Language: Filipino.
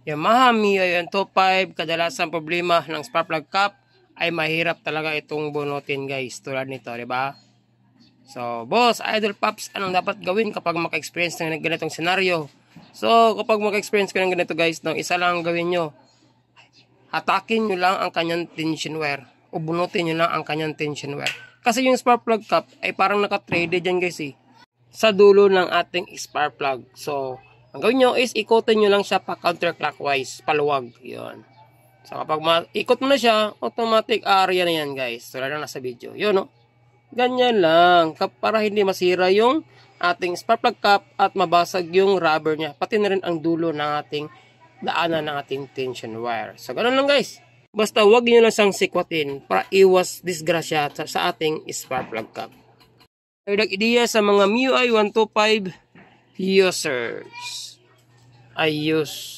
Yamaha MIUI 125, kadalasan problema ng spark plug cap ay mahirap talaga itong bunutin guys, tulad nito, di ba? So, boss, Idol Pops, anong dapat gawin kapag maka-experience ng ganitong senaryo? So, kapag maka-experience ka ng ganito guys, no, isa lang ang gawin nyo. Hatakin nyo lang ang kanyang tension wire o bunutin nyo lang ang kanyang tension wire. Kasi yung spark plug cap ay parang naka-threaded dyan guys sa dulo ng ating spark plug. So, ang gawin nyo is ikotin nyo lang siya pa counterclockwise, paluwag. Yun. So, kapag ikot mo na siya, automatic area na yan guys. Tulad na nasa video. Yun no. Ganyan lang. Para hindi masira yung ating spark plug cap at mabasag yung rubber niya. Pati na rin ang dulo ng ating daanan ng ating tension wire. So, ganun lang guys. Basta huwag nyo lang siyang sikwatin para iwas disgrasya sa ating spark plug cap. Ay ideya sa mga MIUI 125 users. Ayos.